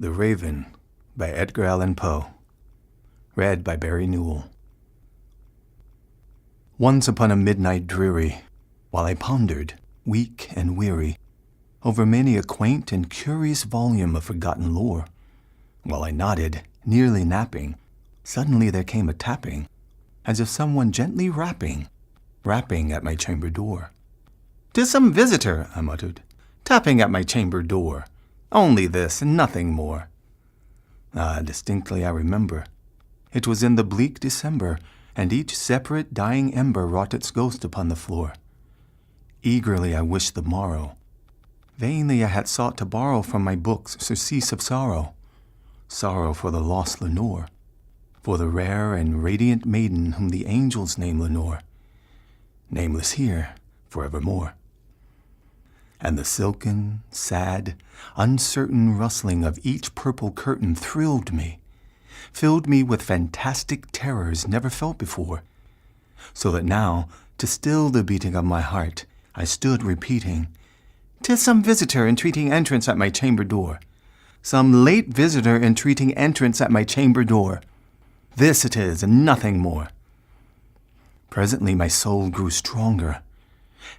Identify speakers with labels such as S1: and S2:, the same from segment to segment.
S1: The Raven by Edgar Allan Poe. Read by BARRY NEWELL. Once upon a midnight dreary, while I pondered, weak and weary, over many a quaint and curious volume of forgotten lore, while I nodded, nearly napping, suddenly there came a tapping, as if someone gently rapping at my chamber door. "'Tis some visitor," I muttered, "tapping at my chamber door. Only this, and nothing more." Distinctly I remember. It was in the bleak December, and each separate dying ember wrought its ghost upon the floor. Eagerly I wished the morrow. Vainly I had sought to borrow from my books surcease of sorrow. Sorrow for the lost Lenore, for the rare and radiant maiden whom the angels name Lenore, nameless here forevermore. And the silken, sad, uncertain rustling of each purple curtain thrilled me, filled me with fantastic terrors never felt before, so that now, to still the beating of my heart, I stood repeating, "'Tis some visitor entreating entrance at my chamber door. Some late visitor entreating entrance at my chamber door. This it is, and nothing more." Presently my soul grew stronger,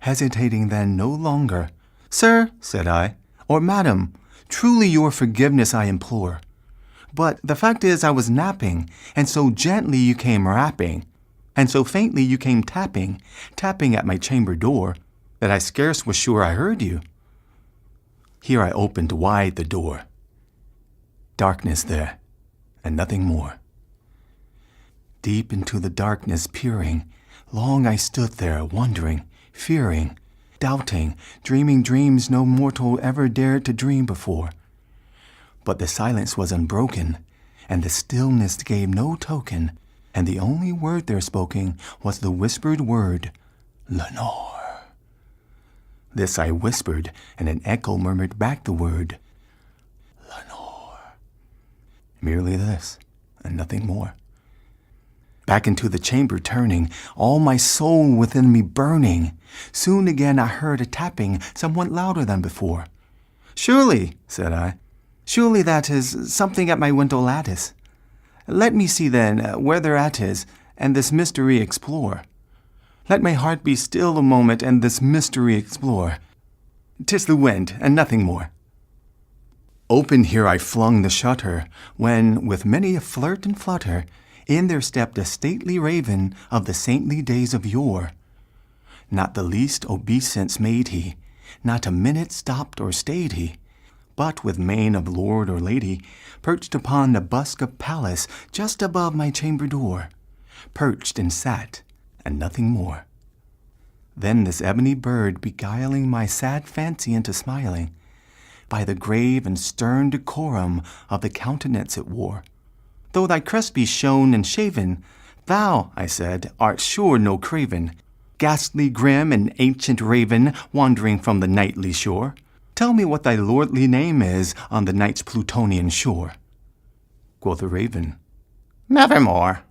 S1: hesitating then no longer. "Sir," said I, "or madam, truly your forgiveness I implore. But the fact is I was napping, and so gently you came rapping, and so faintly you came tapping at my chamber door, that I scarce was sure I heard you." Here I opened wide the door. Darkness there, and nothing more. Deep into the darkness peering, long I stood there, wondering, fearing, doubting, dreaming dreams no mortal ever dared to dream before. But the silence was unbroken, and the stillness gave no token, and the only word there spoken was the whispered word, "Lenore." This I whispered, and an echo murmured back the word, "Lenore." Merely this, and nothing more. Back into the chamber turning, all my soul within me burning, soon again I heard a tapping somewhat louder than before. "Surely," said I, "surely that is something at my window lattice. Let me see then where thereat is, and this mystery explore. Let my heart be still a moment, and this mystery explore. 'Tis the wind, and nothing more." Open here I flung the shutter, when, with many a flirt and flutter, in there stepped a stately raven of the saintly days of yore. Not the least obeisance made he, not a minute stopped or stayed he, but with mane of lord or lady, perched upon the busk of Pallas just above my chamber door, perched and sat, and nothing more. Then this ebony bird beguiling my sad fancy into smiling, by the grave and stern decorum of the countenance it wore. "Though thy crest be shorn and shaven, thou," I said, "art sure no craven, ghastly grim and ancient raven, wandering from the nightly shore. Tell me what thy lordly name is on the night's Plutonian shore." Quoth the raven, "Nevermore."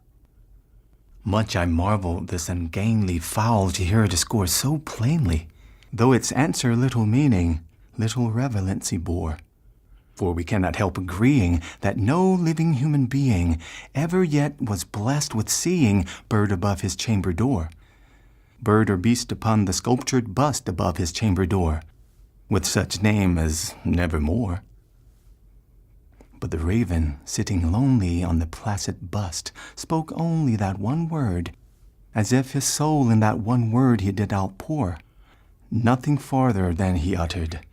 S1: Much I marveled this ungainly fowl to hear discourse so plainly, though its answer little meaning, little relevancy bore. For we cannot help agreeing that no living human being ever yet was blessed with seeing bird above his chamber door, bird or beast upon the sculptured bust above his chamber door, with such name as Nevermore. But the raven, sitting lonely on the placid bust, spoke only that one word, as if his soul in that one word he did outpour. Nothing farther than he uttered,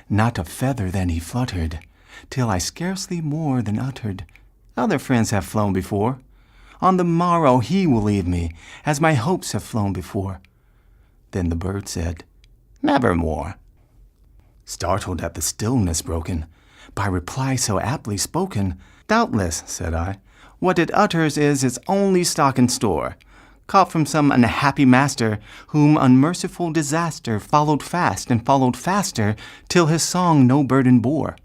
S1: not a feather than he fluttered, till I scarcely more than uttered, "Other friends have flown before. On the morrow he will leave me, as my hopes have flown before." Then the bird said, "Nevermore." Startled at the stillness broken by reply so aptly spoken, "Doubtless," said I, "what it utters is its only stock and store, caught from some unhappy master, whom unmerciful disaster followed fast and followed faster, till his song no burden bore,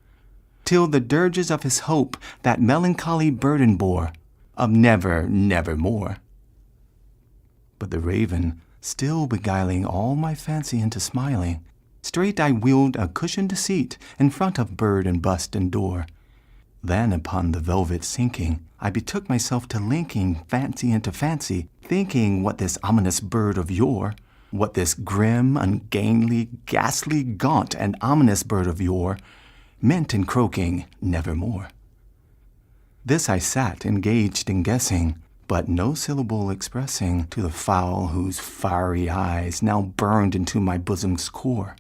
S1: till the dirges of his hope that melancholy burden bore, of never, nevermore." But the raven, still beguiling all my fancy into smiling, straight I wheeled a cushioned seat in front of bird and bust and door, Then upon the velvet sinking, I betook myself to linking fancy into fancy, thinking what this ominous bird of yore, what this grim, ungainly, ghastly, gaunt, and ominous bird of yore meant in croaking nevermore. This I sat engaged in guessing, but no syllable expressing to the fowl whose fiery eyes now burned into my bosom's core.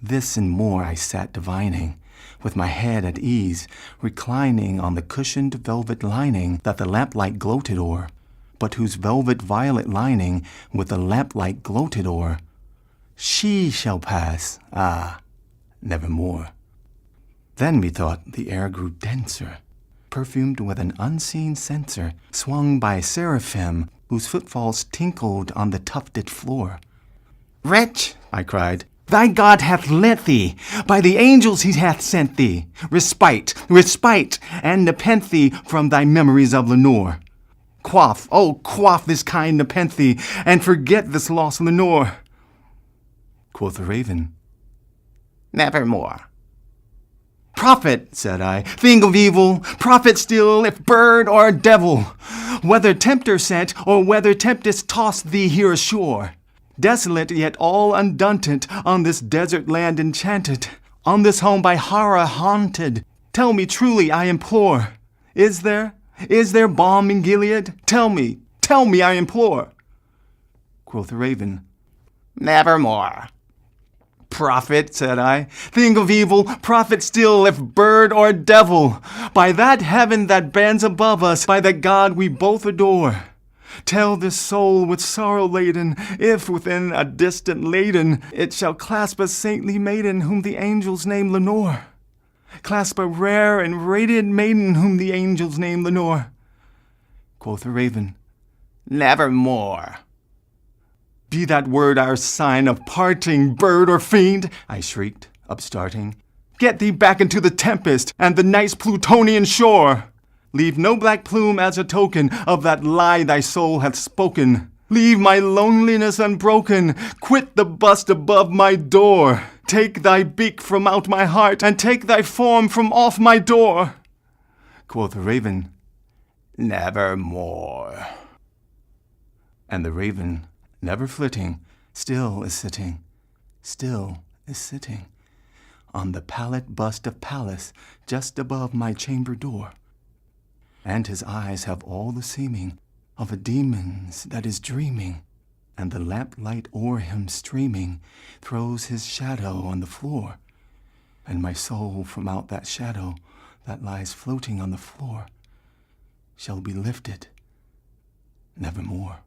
S1: This and more I sat divining, with my head at ease, reclining on the cushioned velvet lining that the lamplight gloated o'er, but whose velvet violet lining with the lamplight gloated o'er. She shall pass, nevermore. Then methought the air grew denser, perfumed with an unseen censer, swung by seraphim whose footfalls tinkled on the tufted floor. "Wretch," I cried, "thy God hath lent thee, by the angels he hath sent thee, respite, and nepenthe from thy memories of Lenore. Quaff, oh, quaff this kind nepenthe, and forget this lost Lenore." Quoth the raven, "Nevermore." "Prophet," said I, "thing of evil, prophet still, if bird or devil, whether tempter sent, or whether tempest tossed thee here ashore, desolate yet all undaunted, on this desert land enchanted, on this home by horror haunted, tell me truly, I implore, is there balm in Gilead? Tell me, I implore." Quoth the raven, "Nevermore." "Prophet," said I, "thing of evil, prophet still, if bird or devil, by that heaven that bends above us, by that God we both adore, tell this soul with sorrow laden, if within a distant Laden it shall clasp a saintly maiden whom the angels name Lenore. Clasp a rare and radiant maiden whom the angels name Lenore." Quoth the raven, "Nevermore." "Be that word our sign of parting, bird or fiend," I shrieked, upstarting. "Get thee back into the tempest and the night's Plutonian shore. Leave no black plume as a token of that lie thy soul hath spoken. Leave my loneliness unbroken. Quit the bust above my door. Take thy beak from out my heart, and take thy form from off my door." Quoth the raven, "Nevermore." And the raven, never flitting, still is sitting on the pallet bust of Pallas just above my chamber door. And his eyes have all the seeming of a demon's that is dreaming, and the lamplight o'er him streaming throws his shadow on the floor, and my soul from out that shadow that lies floating on the floor shall be lifted nevermore.